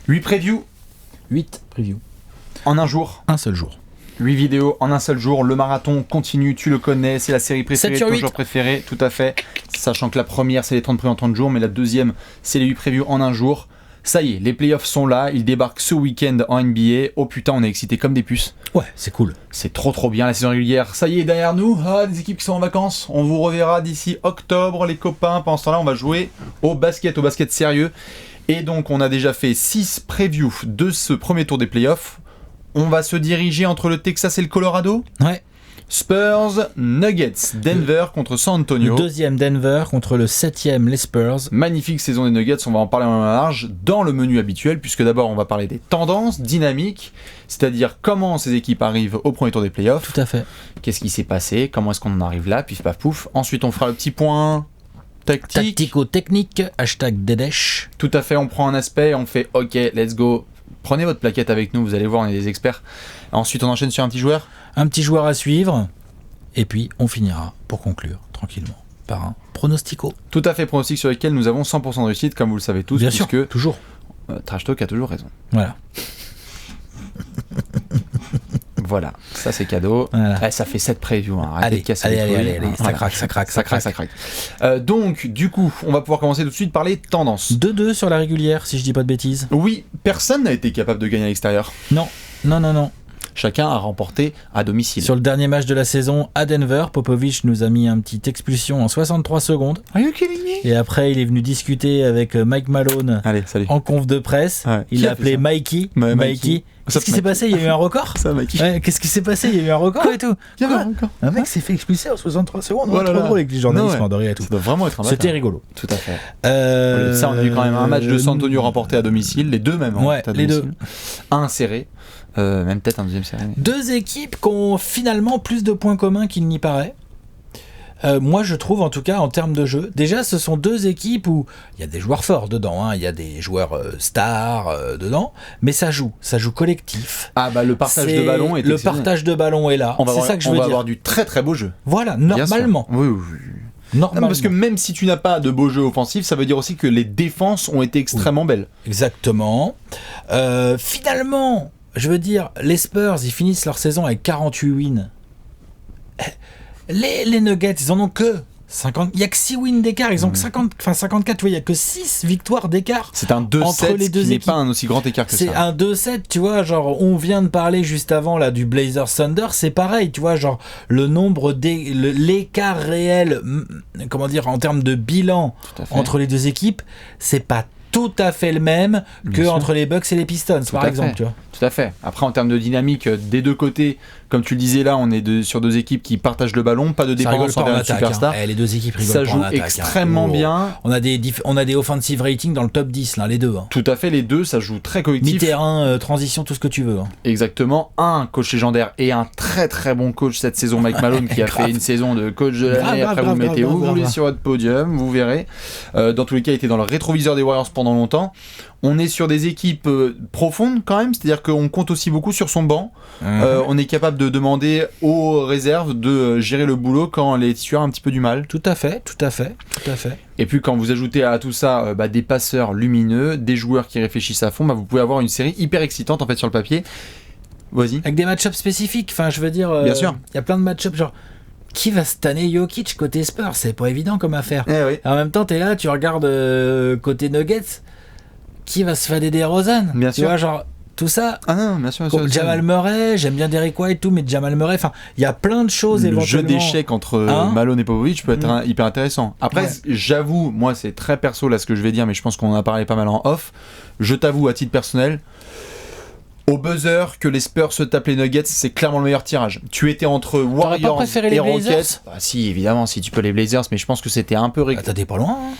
8 previews 8 previews. en un jour. Un seul jour. 8 vidéos en un seul jour. Le marathon continue, tu le connais, c'est la série préférée, 7 sur 8. toujours préférée, tout à fait. Sachant que la première, c'est les 30 premiers en 30 jours, mais la deuxième, c'est les 8 previews en un jour. Ça y est, les playoffs sont là, ils débarquent ce week-end en NBA. Oh putain, on est excités comme des puces. Ouais, c'est cool. C'est trop bien, la saison régulière, ça y est, derrière nous. Ah, des équipes qui sont en vacances. On vous reverra d'ici octobre, les copains. Pendant ce temps-là, on va jouer au basket sérieux. Et donc, on a déjà fait 6 previews de ce premier tour des playoffs. On va se diriger entre le Texas et le Colorado. Ouais. Spurs, Nuggets, Denver contre San Antonio. Le deuxième Denver contre le 7e les Spurs. Magnifique saison des Nuggets, on va en parler en large dans le menu habituel, puisque d'abord on va parler des tendances dynamiques, c'est-à-dire comment ces équipes arrivent au premier tour des playoffs. Tout à fait. Qu'est-ce qui s'est passé, comment est-ce qu'on en arrive là, pif paf pouf. Ensuite on fera le petit point tactique. Tactico-technique, hashtag Dedesh. Tout à fait, on prend un aspect, on fait ok, let's go. Prenez votre plaquette avec nous, vous allez voir, on est des experts. Ensuite on enchaîne sur un petit joueur. Un petit joueur à suivre. Et puis on finira, pour conclure, tranquillement, par un pronostico. Tout à fait, pronostic sur lequel nous avons 100% de réussite, comme vous le savez tous. Bien puisque, sûr, toujours. Trash Talk a toujours raison. Voilà. Voilà, ça c'est cadeau. Voilà. Eh, ça fait 7 previews. Hein. Allez, allez, Voilà. ça craque. Donc, du coup, on va pouvoir commencer tout de suite par les tendances. 2-2 sur la régulière, si je dis pas de bêtises. Oui, personne n'a été capable de gagner à l'extérieur. Non. Chacun a remporté à domicile. Sur le dernier match de la saison à Denver, Popovich nous a mis un petit expulsion en 63 secondes. Are you kidding me? Et après, il est venu discuter avec Mike Malone Allez, salut. en conf de presse. Ouais. Il Qui l'a a fait appelé ça? Mikey. Ouais, Mikey. Qu'est-ce qui s'est passé? Il y a eu un record? Ça, Mikey. Ouais, qu'est-ce qui s'est passé? Il y a eu un record et tout. Il y avait Quoi un record. Un mec s'est fait expulser en 63 secondes. Oh là Trop là. drôle avec les journalistes Non, ouais. m'endormaient et tout. Ça doit vraiment être un C'était bâtard. rigolo. Tout à fait. Ça, on a eu quand même un match de San Antonio remporté à domicile, les deux même. Ouais, à les domicile. Un serré, même peut-être un deuxième serré. Mais... Deux équipes qui ont finalement plus de points communs qu'il n'y paraît. Moi, je trouve, en tout cas, en termes de jeu, déjà, ce sont deux équipes où il y a des joueurs forts dedans, hein, il y a des joueurs stars dedans, mais ça joue collectif. Ah bah le partage de ballon est le exceptionnel. partage de ballon est là. C'est ça que je veux On va dire. avoir du très très beau jeu. Voilà, Bien normalement. sûr. Oui. Normalement. Non, parce que même si tu n'as pas de beau jeu offensif, ça veut dire aussi que les défenses ont été extrêmement belles. Exactement. Finalement, je veux dire, les Spurs, ils finissent leur saison avec 48 wins. Les Nuggets, ils en ont que 50. Il n'y a que 6 wins d'écart. Ils ont que 54. Il n'y a que 6 victoires d'écart. C'est un 2-7 entre les deux qui n'est équipes. pas un aussi grand écart que C'est ça. un 2-7, tu vois, genre on vient de parler juste avant là du Blazers Thunder, c'est pareil, tu vois, genre le nombre l'écart réel, comment dire, en termes de bilan Tout à fait. entre les deux équipes, c'est pas tout à fait le même que sûr. entre les Bucks et les Pistons, par à exemple, fait. tu vois. Tout à fait. Après, en termes de dynamique, des deux côtés, comme tu le disais là, on est sur deux équipes qui partagent le ballon, pas de Ça rigole dépendance pas en envers une attaque, superstar. hein. Les deux équipes rigolent Ça pas joue en attaque, extrêmement hein. bien. On a des offensive ratings dans le top 10 là, les deux. Hein. Tout à fait, les deux, ça joue très collectif. Mi-terrain, transition, tout ce que tu veux. Hein. Exactement, un coach légendaire et un très très bon coach cette saison, Mike Malone, qui a fait une saison de coach de l'année. Après, vous mettez où vous voulez sur votre podium, vous verrez. Dans tous les cas, il était dans le rétroviseur des Warriors pendant longtemps. On est sur des équipes profondes quand même, c'est-à-dire qu'on compte aussi beaucoup sur son banc. On est capable de demander aux réserves de gérer le boulot quand les titulaires ont un petit peu du mal. Tout à fait. Et puis quand vous ajoutez à tout ça des passeurs lumineux, des joueurs qui réfléchissent à fond, vous pouvez avoir une série hyper excitante en fait sur le papier. Vas-y. Avec des match-ups spécifiques, enfin je veux dire, Bien sûr. Il y a plein de match-ups genre qui va stanner Jokic côté Spurs, c'est pas évident comme affaire. Eh oui. En même temps, t'es là, tu regardes côté Nuggets, qui va se fader des DeRozan. Bien tu sûr. vois, genre tout ça. Ah non, bien sûr. Jamal Murray, j'aime bien Derrick White et tout, mais Jamal Murray, enfin, il y a plein de choses Le jeu éventuellement. d'échecs entre Malone et Popovich peut être hyper intéressant. Après, j'avoue, moi c'est très perso là ce que je vais dire, mais je pense qu'on en a parlé pas mal en off. Je t'avoue à titre personnel, au buzzer que les Spurs se tapent les Nuggets, c'est clairement le meilleur tirage. Tu étais entre Warriors préféré et les Rockets. Blazers ? Bah si, évidemment, si tu peux les Blazers, mais je pense que c'était un peu Ah, t'es pas loin. Hein.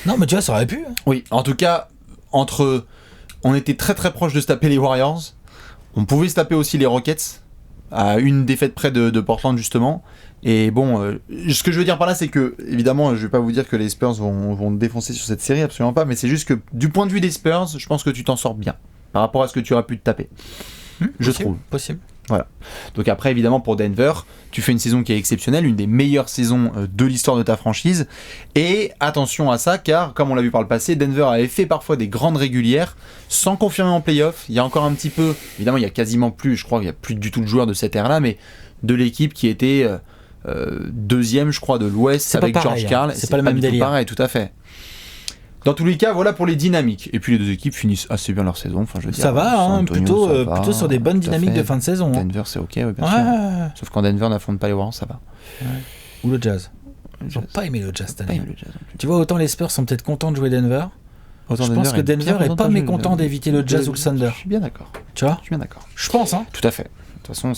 Non, mais tu vois, ça aurait pu. Hein. Oui, en tout cas, on était très très proche de se taper les Warriors. On pouvait se taper aussi les Rockets, à une défaite près de Portland justement. Et bon, ce que je veux dire par là, c'est que, évidemment, je vais pas vous dire que les Spurs vont défoncer sur cette série, absolument pas, mais c'est juste que du point de vue des Spurs, je pense que tu t'en sors bien, par rapport à ce que tu aurais pu te taper. Je trouve. Possible. Voilà. Donc après, évidemment, pour Denver, tu fais une saison qui est exceptionnelle, une des meilleures saisons de l'histoire de ta franchise. Et attention à ça, car comme on l'a vu par le passé, Denver avait fait parfois des grandes régulières sans confirmer en playoff. Il y a encore un petit peu, évidemment, il y a quasiment plus, je crois qu'il n'y a plus du tout de joueurs de cette ère-là, mais de l'équipe qui était deuxième, je crois, de l'Ouest avec pareil, George Karl. C'est pas le même délire. Pareil, tout à fait. Dans tous les cas, voilà pour les dynamiques. Et puis les deux équipes finissent assez bien leur saison. Enfin, je veux dire, ça va, San Antonio, plutôt sur des bonnes dynamiques de fin de saison. Denver, c'est ok, bien sûr. Sauf quand Denver n'affronte pas les Warriors, ça va. Ouais. Ou le Jazz. Ils n'ont pas aimé le Jazz cette année. Tu vois, autant les Spurs sont peut-être contents de jouer Denver. Je pense que Denver est pas mécontent d'éviter le Jazz ou le Thunder. Je suis bien d'accord. Tu vois ? Je suis bien d'accord. Je pense, hein. Tout à fait. De toute façon,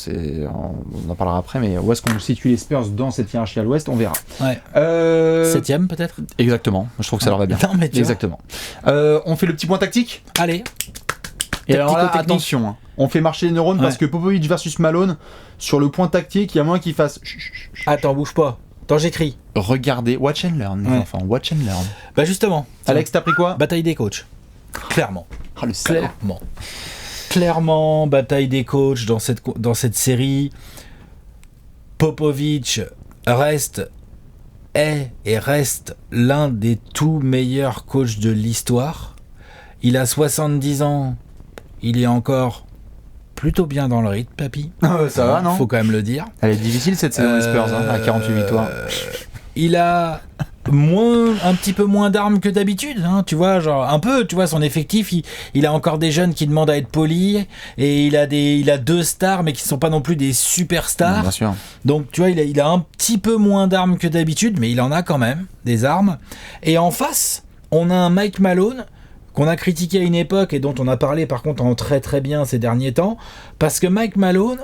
on en parlera après, mais où est-ce qu'on situe les Spurs dans cette hiérarchie à l'Ouest, on verra. Ouais. 7ème peut-être. Exactement. Je trouve que ça leur va bien. Non, mais exactement. On fait le petit point tactique. Allez. Et alors là, attention, hein. On fait marcher les neurones parce que Popovic versus Malone, sur le point tactique, il y a moins qu'il fasse. Attends, bouge pas. Attends, j'écris. Regardez, watch and learn, les enfants, watch and learn. Bah justement. Alex, t'as pris quoi ? Bataille des coachs. Clairement. Ah, le salaud. Clairement, bataille des coachs dans cette série. Popovic est l'un des tout meilleurs coachs de l'histoire. Il a 70 ans. Il est encore plutôt bien dans le rythme, papy. Ça va, non ? Faut quand même le dire. Elle est difficile cette saison des Spurs, à 48 victoires. Il a un petit peu moins d'armes que d'habitude, hein, tu vois, genre un peu, tu vois, son effectif, il a encore des jeunes qui demandent à être polis, et il a 2 stars, mais qui sont pas non plus des superstars. Bien sûr. Donc, tu vois, il a un petit peu moins d'armes que d'habitude, mais il en a quand même, des armes. Et en face, on a un Mike Malone, qu'on a critiqué à une époque, et dont on a parlé par contre en très très bien ces derniers temps, parce que Mike Malone,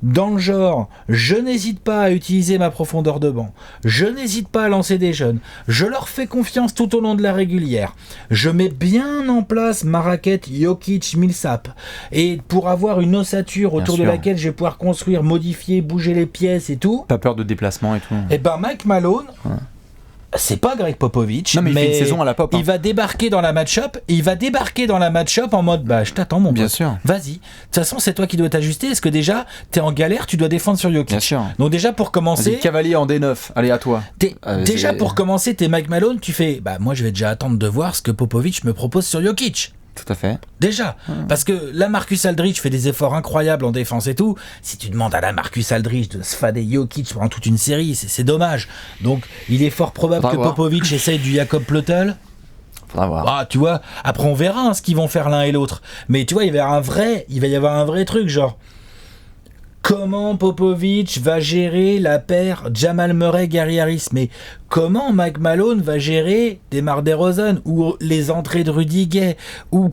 dans le genre, je n'hésite pas à utiliser ma profondeur de banc, je n'hésite pas à lancer des jeunes, je leur fais confiance tout au long de la régulière, je mets bien en place ma raquette Jokic Millsap, et pour avoir une ossature autour de laquelle je vais pouvoir construire, modifier, bouger les pièces et tout. Pas peur de déplacement et tout. Et ben Mike Malone, c'est pas Greg Popovich, non, mais il fait une saison à la pop. Il va débarquer dans la match-up, en mode je t'attends mon pote. Bien sûr. Vas-y. De toute façon, c'est toi qui dois t'ajuster. Est-ce que déjà t'es en galère, tu dois défendre sur Jokic. Bien sûr. Donc déjà pour commencer, vas-y, cavalier en D9. Allez, à toi. Déjà pour commencer, t'es Mike Malone, tu fais moi je vais déjà attendre de voir ce que Popovich me propose sur Jokic. Tout à fait. Déjà, parce que là, Marcus Aldridge fait des efforts incroyables en défense et tout. Si tu demandes à la Marcus Aldridge de se fader Jokic pendant toute une série, c'est dommage. Donc, il est fort probable que Popovic essaye du Jakob Plotel. Faudra voir. Ah, tu vois, après on verra ce qu'ils vont faire l'un et l'autre. Mais tu vois, il va y avoir un vrai truc, genre... Comment Popovic va gérer la paire Jamal Murray-Gary Harris, mais comment Mike Malone va gérer DeMar DeRozan ou les entrées de Rudy Gay ou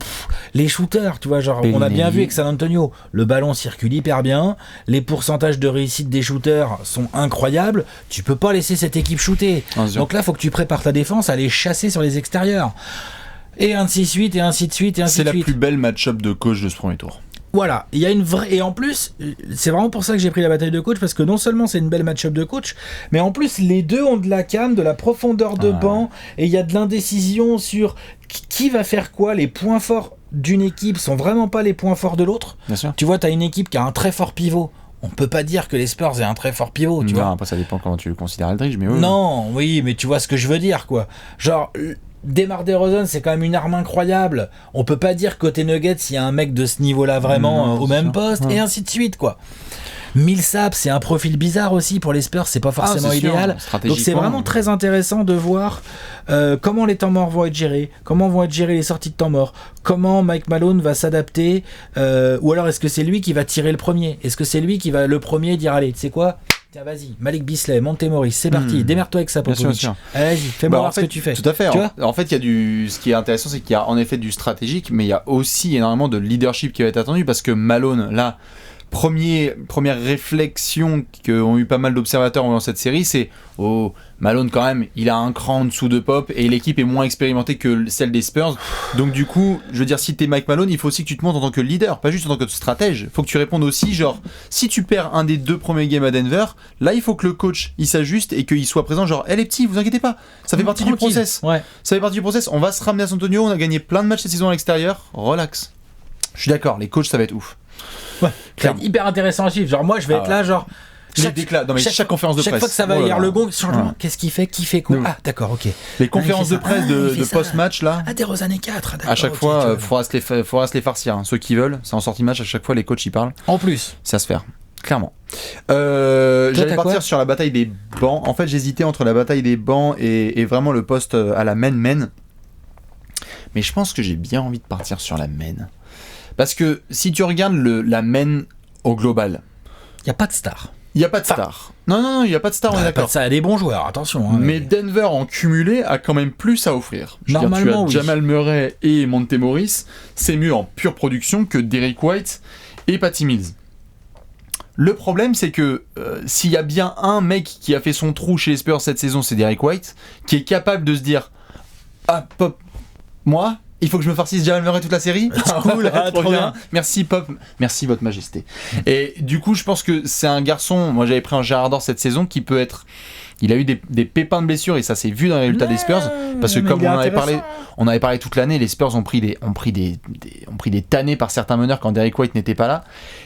les shooters, tu vois, genre on a bien vu avec San Antonio, le ballon circule hyper bien, les pourcentages de réussite des shooters sont incroyables, tu peux pas laisser cette équipe shooter. Donc là, faut que tu prépares ta défense à les chasser sur les extérieurs. Et ainsi de suite, et ainsi de suite, et ainsi de suite. C'est la plus belle match-up de coach de ce premier tour. Voilà, il y a une vraie... Et en plus, c'est vraiment pour ça que j'ai pris la bataille de coach, parce que non seulement c'est une belle match-up de coach, mais en plus les deux ont de la cam, de la profondeur de banc, et il y a de l'indécision sur qui va faire quoi. Les points forts d'une équipe sont vraiment pas les points forts de l'autre. Bien sûr. Tu vois, t'as une équipe qui a un très fort pivot. On peut pas dire que les Spurs aient un très fort pivot, tu vois. Après ça dépend comment tu le considères Aldridge, mais Non, oui, mais tu vois ce que je veux dire, quoi. Genre... DeMar DeRozan, c'est quand même une arme incroyable. On peut pas dire côté Nuggets il y a un mec de ce niveau-là vraiment au même poste, et ainsi de suite, quoi. Millsap, c'est un profil bizarre aussi pour les Spurs, c'est pas forcément idéal. Donc c'est vraiment très intéressant de voir comment les temps morts vont être gérés, comment vont être gérées les sorties de temps morts, comment Mike Malone va s'adapter, ou alors est-ce que c'est lui qui va tirer le premier, est-ce que c'est lui qui va le premier dire allez, tu sais quoi, tiens, vas-y, Malik Beasley, Monte-Morris, c'est parti, démerde-toi avec ça, Popovic. Allez, fais-moi voir ce que tu fais. Tout à fait. En fait, il y a ce qui est intéressant, c'est qu'il y a en effet du stratégique, mais il y a aussi énormément de leadership qui va être attendu, parce que Malone, là, première réflexion qu'ont eu pas mal d'observateurs dans cette série, c'est Malone quand même, il a un cran en dessous de Pop et l'équipe est moins expérimentée que celle des Spurs. Donc du coup, je veux dire, si t'es Mike Malone, il faut aussi que tu te montres en tant que leader, pas juste en tant que stratège. Faut que tu répondes aussi, genre, si tu perds un des 2 premiers games à Denver, là il faut que le coach il s'ajuste et qu'il soit présent, genre, les petits, vous inquiétez pas, ça fait partie du process. Ouais. Ça fait partie du process. On va se ramener à San Antonio, on a gagné plein de matchs cette saison à l'extérieur, relax. Je suis d'accord, les coachs ça va être ouf. Ouais, c'est hyper intéressant à suivre. Genre, moi, je vais être là, genre. Chaque conférence de presse. Chaque fois que ça va hier le gong, changement, qu'est-ce qu'il fait? Qui fait quoi? Ah, d'accord, ok. Les conférences de presse de post-match, là. Ah, DeRozan et 4. À chaque fois, faudra se les farcir. Ceux qui veulent, c'est en sortie match, à chaque fois, les coachs y parlent. En plus. C'est à se faire. Clairement. J'allais partir sur la bataille des bancs. En fait, j'hésitais entre la bataille des bancs et vraiment le poste à la main. Mais je pense que j'ai bien envie de partir sur la main. Parce que si tu regardes la main au global, il n'y a pas de star. Il n'y a pas de star. Non, il n'y a pas de star, on est d'accord. Ça a des bons joueurs, attention. Hein, mais Denver en cumulé a quand même plus à offrir. Normalement, tu as Jamal Murray et Monte Morris, c'est mieux en pure production que Derrick White et Patty Mills. Le problème, c'est que s'il y a bien un mec qui a fait son trou chez les Spurs cette saison, c'est Derrick White, qui est capable de se dire « Ah, Pop, moi, il faut que je me farcisse Jamal Murray toute la série. Cool, trop bien. Merci Pop, merci votre majesté. » Et du coup, je pense que c'est un garçon, moi j'avais pris un Gérard Dor cette saison qui peut être... Il a eu des pépins de blessures et ça s'est vu dans les résultats des Spurs parce que comme on avait parlé toute l'année, les Spurs ont pris des tannés par certains meneurs quand Derrick White n'était pas là.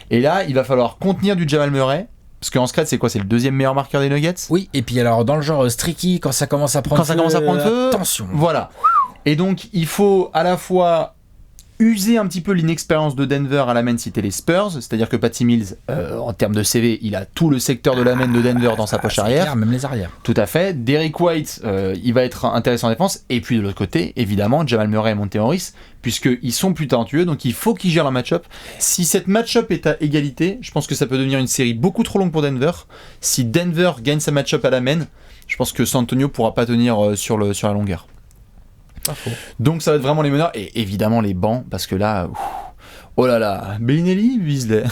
Et là, il va falloir contenir du Jamal Murray. Parce qu'en secret, c'est quoi? C'est le deuxième meilleur marqueur des Nuggets. Oui, et puis alors dans le genre streaky, quand ça commence à prendre feu, attention. Voilà. Et donc, il faut à la fois user un petit peu l'inexpérience de Denver à la main si t'es les Spurs, c'est-à-dire que Patty Mills, en termes de CV, il a tout le secteur de la main de Denver dans sa poche arrière. Clair, même les arrières. Tout à fait. Derrick White, il va être intéressant en défense. Et puis de l'autre côté, évidemment, Jamal Murray et Monte Morris, puisqu'ils sont plus talentueux, donc il faut qu'ils gèrent leur match-up. Si cette match-up est à égalité, je pense que ça peut devenir une série beaucoup trop longue pour Denver. Si Denver gagne sa match-up à la main, je pense que San Antonio pourra pas tenir sur la longueur. Donc ça va être vraiment les meneurs et évidemment les bancs parce que là oh là là, Bellinelli, Beasley,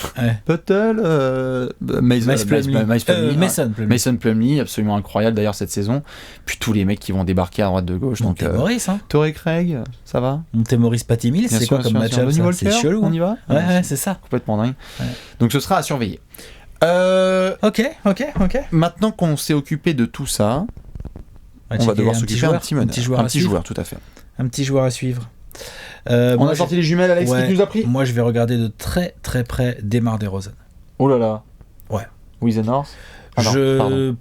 Puttle, Mason Plumlee, absolument incroyable d'ailleurs cette saison. Puis tous les mecs qui vont débarquer à droite de gauche. Monte Morris, Torrey Craig, ça va. Monte Morris, Patty Mills, c'est quoi comme match-up? C'est chelou. On y va. Ouais, c'est ça. Complètement dingue. Ouais. Donc ce sera à surveiller. Ok. Maintenant qu'on s'est occupé de tout ça. On va devoir s'occuper d'un petit joueur, tout à fait. Un petit joueur à suivre. On a sorti les jumelles, Alex, qui nous a pris. Moi, je vais regarder de très très près DeMar DeRozan. Oh là là. Ouais. With the North. Je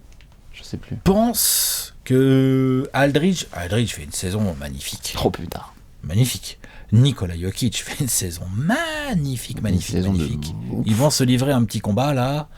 sais plus. Pense que Aldridge fait une saison magnifique. Trop putain. Magnifique. Nikola Jokic fait une saison magnifique. Ils vont se livrer un petit combat là.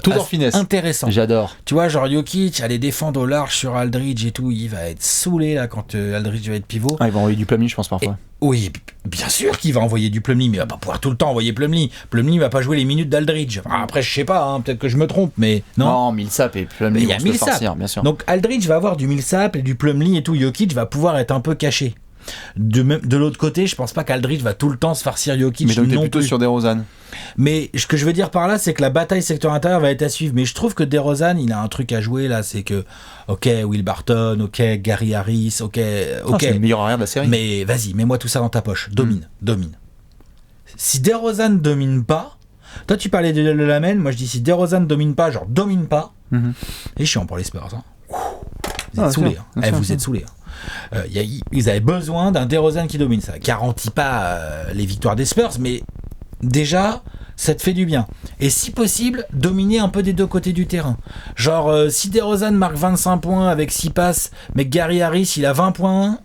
Tout en finesse. Intéressant. J'adore. Tu vois, genre Jokic, aller défendre au large sur Aldridge et tout, il va être saoulé là quand Aldridge va être pivot. Ah, il va envoyer du Plumlee, je pense, parfois. Oui, bien sûr qu'il va envoyer du Plumlee, mais il va pas pouvoir tout le temps envoyer Plumlee. Plumlee va pas jouer les minutes d'Aldridge. Enfin, après, je sais pas, hein, peut-être que je me trompe, mais non. Non, Millsap et Plumlee. Il y a Millsap, bien sûr. Donc Aldridge va avoir du Millsap et du Plumlee et tout. Jokic va pouvoir être un peu caché. De l'autre côté, je pense pas qu'Aldridge va tout le temps se farcir Jokic. Mais donc t'es plutôt sur DeRozan. Mais ce que je veux dire par là, c'est que la bataille secteur intérieur va être à suivre. Mais je trouve que DeRozan, il a un truc à jouer là, c'est que ok, Will Barton, ok, Gary Harris, ok. C'est le meilleur arrière de la série. Mais vas-y, mets-moi tout ça dans ta poche. Domine. Si DeRozan domine pas, toi tu parlais de la main, moi je dis si DeRozan domine pas, genre domine pas. Et chiant pour les Spurs. Hein. Vous êtes saoulés. Vous êtes saoulés. Ils avaient besoin d'un DeRozan qui domine. Ça garantit pas les victoires des Spurs, mais déjà ça te fait du bien. Et si possible, dominer un peu des deux côtés du terrain. Genre si DeRozan marque 25 points avec 6 passes, mais Gary Harris il a 20 points,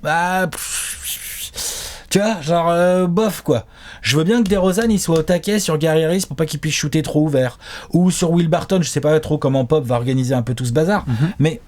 tu vois, genre bof quoi. Je veux bien que DeRozan il soit au taquet sur Gary Harris pour pas qu'il puisse shooter trop ouvert, ou sur Will Barton. Je sais pas trop comment Pop va organiser un peu tout ce bazar, mais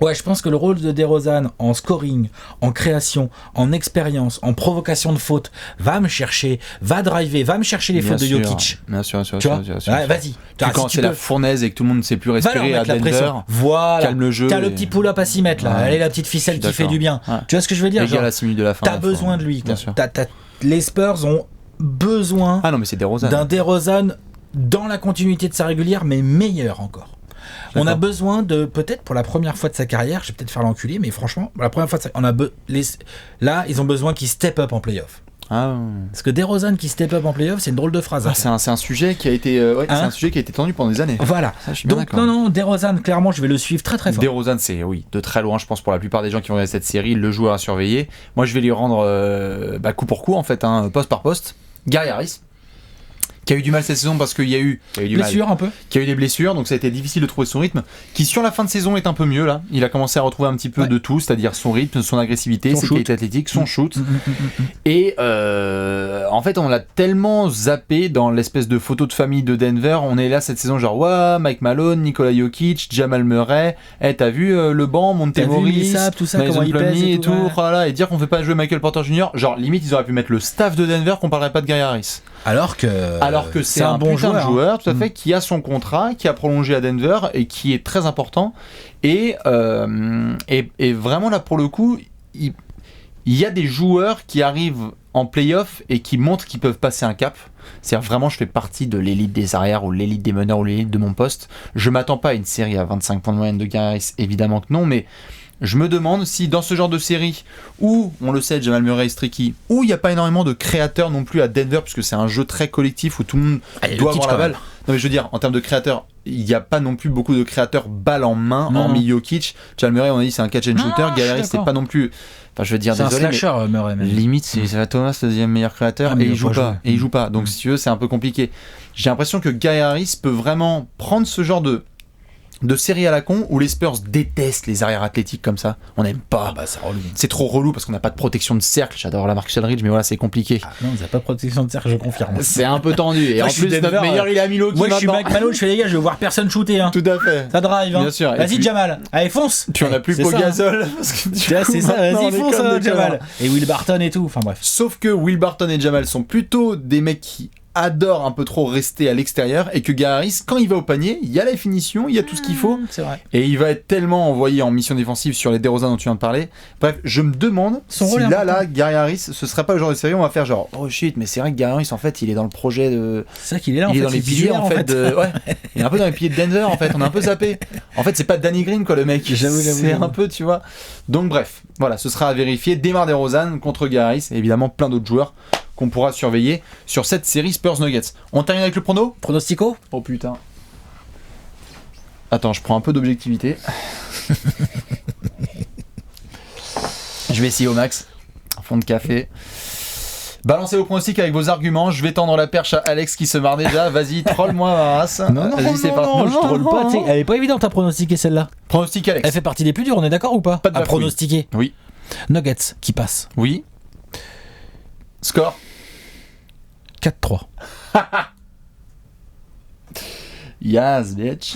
ouais, je pense que le rôle de DeRozan en scoring, en création, en expérience, en provocation de faute, va me chercher les fautes de Jokic. Bien sûr. Tu vois, ouais, vas-y. Quand c'est la fournaise et que tout le monde ne sait plus respirer à Denver, voilà. Calme le jeu. T'as le petit pull-up à s'y mettre là. Allez, la petite ficelle qui fait du bien. Ouais. Tu vois ce que je veux dire? Égal à 6 minutes de la fin. T'as besoin de lui. Les Spurs ont besoin d'un DeRozan dans la continuité de sa régulière, mais meilleur encore. On a besoin de, peut-être pour la première fois de sa carrière, je vais peut-être faire l'enculé, mais franchement, la première fois là, ils ont besoin qu'il step up en playoff. Parce que DeRozan qui step up en playoff, c'est une drôle de phrase. C'est un sujet qui a été, c'est un sujet qui a été tendu pendant des années. Voilà. Ça, je suis bien donc d'accord. non, DeRozan, clairement, je vais le suivre très très fort. DeRozan, c'est de très loin, je pense pour la plupart des gens qui vont regarder cette série, le joueur à surveiller. Moi, je vais lui rendre coup pour coup en fait, poste par poste. Gary Harris, qui a eu du mal cette saison parce qu'il y a eu blessure un peu, qui a eu des blessures, donc ça a été difficile de trouver son rythme, qui sur la fin de saison est un peu mieux là, il a commencé à retrouver un petit peu de tout, c'est-à-dire son rythme, son agressivité, ses qualités athlétiques, son shoot, et en fait on l'a tellement zappé dans l'espèce de photo de famille de Denver, on est là cette saison genre ouais, Mike Malone, Nikola Jokic, Jamal Murray, t'as vu le banc, Monte Morris, tout ça, comment il pèse et tout, voilà, et dire qu'on fait pas jouer Michael Porter Jr., genre limite ils auraient pu mettre le staff de Denver qu'on parlerait pas de Gary Harris. Alors que c'est un bon joueur, tout à fait, qui a son contrat, qui a prolongé à Denver et qui est très important. Et vraiment là pour le coup, il y a des joueurs qui arrivent en play-off et qui montrent qu'ils peuvent passer un cap. C'est-à-dire vraiment, je fais partie de l'élite des arrières ou l'élite des meneurs ou l'élite de mon poste. Je m'attends pas à une série à 25 points de moyenne de Gary Harris, évidemment que non, mais je me demande si dans ce genre de série où, on le sait, Jamal Murray est streaky, où il n'y a pas énormément de créateurs non plus à Denver, puisque c'est un jeu très collectif où tout le monde doit avoir la balle. Non mais je veux dire, en termes de créateurs, il n'y a pas non plus beaucoup de créateurs balle en main, hormis Jokic. Jamal Murray, on a dit, c'est un catch and shooter. Gary Harris, c'est pas non plus... Enfin, je veux dire, c'est désolé, un slasher, Murray, même. Limite, c'est Thomas, le deuxième meilleur créateur, et il joue pas. Et il joue pas. Donc, si tu veux, c'est un peu compliqué. J'ai l'impression que Gary Harris peut vraiment prendre ce genre de série à la con où les Spurs détestent les arrières athlétiques comme ça. On n'aime pas. C'est relou. C'est trop relou parce qu'on n'a pas de protection de cercle. J'adore la Marcus Aldridge, mais voilà, c'est compliqué. Non, on n'a pas de protection de cercle, je confirme. C'est un peu tendu. Et en plus, notre meilleur, il a mis l'eau qui moi, je suis Mike Malone, je fais les gars, je veux voir personne shooter. Hein. Tout à fait. Ça drive. Hein. Bien sûr. Vas-y, puis... Jamal. Allez, fonce. Puis on a plus Pau Gasol. C'est ça, vas-y, fonce, Jamal. Et Will Barton et tout. Enfin bref. Sauf que Will Barton et Jamal sont plutôt des mecs qui adore un peu trop rester à l'extérieur et que Gary Harris, quand il va au panier, il y a la finition, il y a tout ce qu'il faut. C'est vrai. Et il va être tellement envoyé en mission défensive sur les DeRozan dont tu viens de parler. Bref, je me demande si là, Gary Harris, ce serait pas le genre de série où on va faire genre oh shit, mais c'est vrai que Gary Harris, en fait, il est dans le projet de. C'est vrai qu'il est là, il est dans les piliers en fait. Ouais, il est un peu dans les piliers de Denver en fait. On a un peu zappé. En fait, c'est pas Danny Green quoi le mec. J'avoue. C'est un peu, tu vois. Donc bref, voilà, ce sera à vérifier. DeMar DeRozan contre Gary Harris et évidemment plein d'autres joueurs qu'on pourra surveiller sur cette série Spurs Nuggets. On termine avec le prono ? Pronostico ? Oh putain. Attends, je prends un peu d'objectivité. Je vais essayer au max. Un fond de café. Balancez vos pronostics avec vos arguments. Je vais tendre la perche à Alex qui se marre déjà. Vas-y, troll-moi ma race. Non, je troll pas. Elle est pas évidente à pronostiquer celle-là. Pronostic Alex. Elle fait partie des plus dures, on est d'accord ou pas ? Pas de à pronostiquer. Oui. Nuggets qui passe. Oui. Score 4-3. Yes, bitch.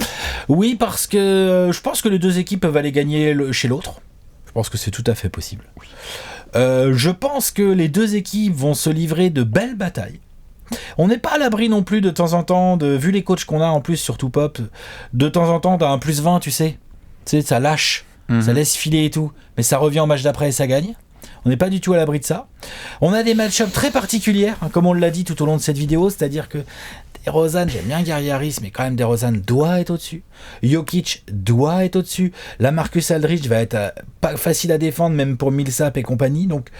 Oui, parce que je pense que les deux équipes peuvent aller gagner chez l'autre. Je pense que c'est tout à fait possible. Oui. Je pense que les deux équipes vont se livrer de belles batailles. On n'est pas à l'abri non plus de temps en temps, vu les coachs qu'on a en plus, surtout Pop, de temps en temps, t'as un +20, tu sais, ça lâche, ça laisse filer et tout, mais ça revient au match d'après et ça gagne. On n'est pas du tout à l'abri de ça. On a des match-ups très particulières, hein, comme on l'a dit tout au long de cette vidéo, c'est-à-dire que DeRozan, j'aime bien Gary Harris, mais quand même DeRozan doit être au-dessus. Jokic doit être au-dessus. La Marcus Aldridge va être pas facile à défendre, même pour Millsap et compagnie. Donc,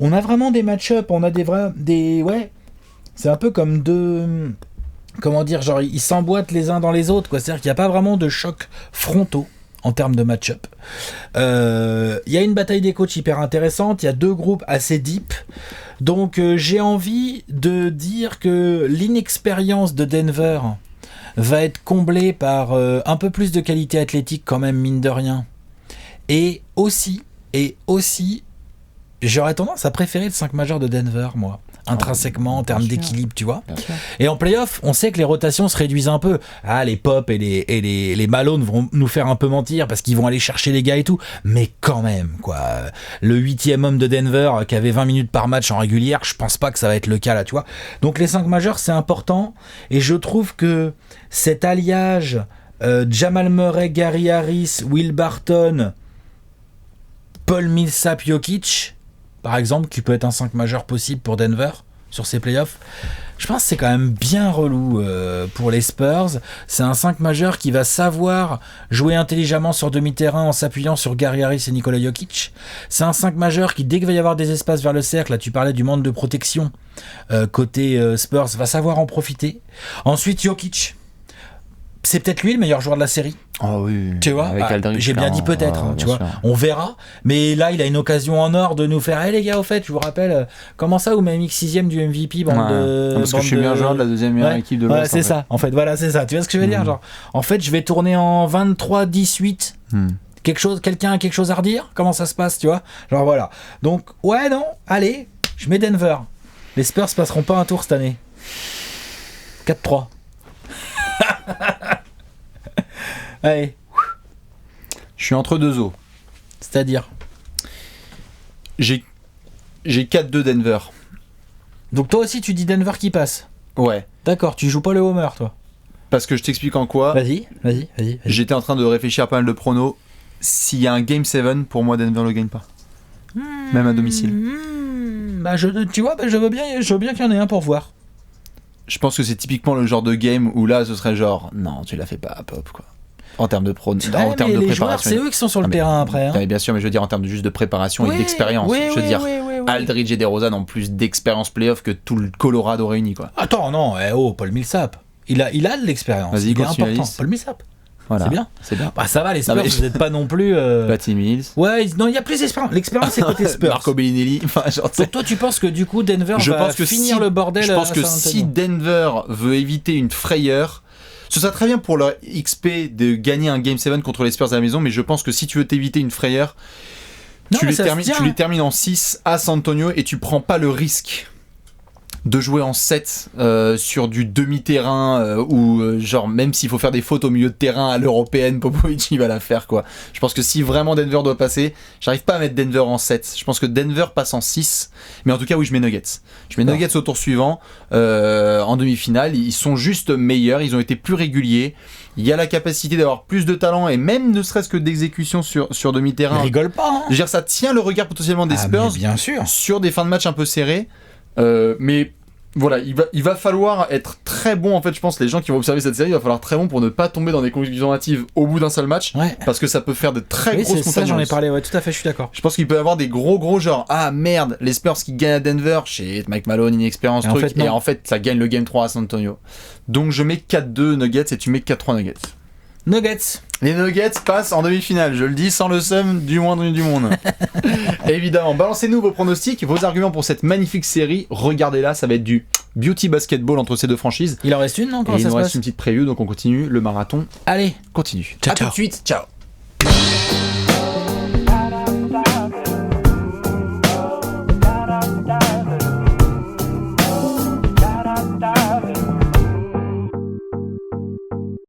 on a vraiment des match-ups, on a ouais, c'est un peu comme deux... Comment dire, genre ils s'emboîtent les uns dans les autres, quoi. C'est-à-dire qu'il n'y a pas vraiment de chocs frontaux en termes de match-up. Il y a une bataille des coachs hyper intéressante, il y a deux groupes assez deep, donc j'ai envie de dire que l'inexpérience de Denver va être comblée par un peu plus de qualité athlétique quand même, mine de rien. Et aussi, j'aurais tendance à préférer le 5 majeur de Denver, moi. Intrinsèquement, en termes d'équilibre, tu vois. Et en play-off, on sait que les rotations se réduisent un peu. Ah, les Pop et les Malone vont nous faire un peu mentir parce qu'ils vont aller chercher les gars et tout. Mais quand même, quoi. Le 8e homme de Denver qui avait 20 minutes par match en régulière, je pense pas que ça va être le cas là, tu vois. Donc les 5 majeurs, c'est important. Et je trouve que cet alliage Jamal Murray, Gary Harris, Will Barton, Paul Millsap, Jokic, par exemple, qui peut être un 5 majeur possible pour Denver sur ses playoffs. Je pense que c'est quand même bien relou pour les Spurs. C'est un 5 majeur qui va savoir jouer intelligemment sur demi-terrain en s'appuyant sur Gary Harris et Nikola Jokic. C'est un 5 majeur qui, dès qu'il va y avoir des espaces vers le cercle, là tu parlais du manque de protection côté Spurs, va savoir en profiter. Ensuite, Jokic. c'est peut-être lui le meilleur joueur de la série. Ah oui. Tu vois, j'ai bien dit peut-être, tu vois. On verra. Mais là, il a une occasion en or de nous faire. Hey, les gars, au fait, je vous rappelle, comment ça, vous m'avez mis 6ème du MVP, parce que je suis meilleur joueur de la deuxième meilleure équipe de l'Ouest. Ouais, c'est ça. En fait, voilà, c'est ça. Tu vois ce que je veux dire, genre. En fait, je vais tourner en 23-18. Quelqu'un a quelque chose à redire? Comment ça se passe, tu vois? Genre voilà. Donc, ouais, non, allez, je mets Denver. Les Spurs passeront pas un tour cette année. 4-3. Allez. Je suis entre deux eaux. C'est-à-dire J'ai 4-2 Denver. Donc toi aussi, tu dis Denver qui passe? Ouais. D'accord, tu joues pas le homer, toi? Parce que je t'explique en quoi. Vas-y. J'étais en train de réfléchir à pas mal de pronos. S'il y a un Game 7, pour moi, Denver ne le gagne pas. Même à domicile. Bah tu vois, je veux bien qu'il y en ait un pour voir. Je pense que c'est typiquement le genre de game où là, ce serait genre, non, tu la fais pas à Pop, quoi. En termes de en termes de les préparation. Joueurs, c'est eux qui sont sur le terrain après. Hein. Bien sûr, mais je veux dire en termes juste de préparation et d'expérience. Je veux dire, Aldridge et DeRozan ont plus d'expérience playoff que tout le Colorado réuni, quoi. Attends, non, Paul Millsap. Il a de l'expérience. Vas-y, il est important. Paul Millsap. Voilà. C'est bien. Bah ça va, les Spurs, vous n'êtes pas non plus. Patty Mills. Ouais, non, il y a plus d'expérience. L'expérience, c'est côté Spurs. Marco Bellinelli. Donc toi, tu penses que du coup, Denver va finir le bordel? Je pense que si Denver veut éviter une frayeur, ce serait très bien pour leur XP de gagner un Game 7 contre les Spurs à la maison, mais je pense que si tu veux t'éviter une frayeur, tu les termines en 6 à San Antonio et tu prends pas le risque de jouer en 7 sur du demi-terrain ou genre même s'il faut faire des fautes au milieu de terrain à l'européenne, Popovic il va la faire, quoi. Je pense que si vraiment Denver doit passer, j'arrive pas à mettre Denver en 7. Je pense que Denver passe en 6, mais en tout cas oui, je mets Nuggets. Je mets Nuggets au tour suivant en demi-finale. Ils sont juste meilleurs, ils ont été plus réguliers. Il y a la capacité d'avoir plus de talent et même ne serait-ce que d'exécution sur demi-terrain. Ils rigolent pas, hein. Je veux dire, ça tient le regard potentiellement des Spurs, bien sûr, sur des fins de match un peu serrées. Mais voilà, il va falloir être très bon. En fait, je pense les gens qui vont observer cette série, il va falloir très bon pour ne pas tomber dans des conclusions hâtives au bout d'un seul match, parce que ça peut faire de très grosses montagnes. Ça, j'en ai parlé, ouais, tout à fait, je suis d'accord. Je pense qu'il peut y avoir des gros genre, ah merde, les Spurs qui gagnent à Denver, shit, Mike Malone, inexpérience, et en fait ça gagne le Game 3 à San Antonio. Donc je mets 4-2 Nuggets et tu mets 4-3 Nuggets. Nuggets. Les Nuggets passent en demi-finale, je le dis sans le seum du moindre du monde. Évidemment, balancez-nous vos pronostics, vos arguments pour cette magnifique série. Regardez-la, ça va être du beauty basketball entre ces deux franchises. Il en reste une, non? Et il nous reste une petite preview, donc on continue le marathon. Allez, continue. Ciao. À tout de suite, ciao.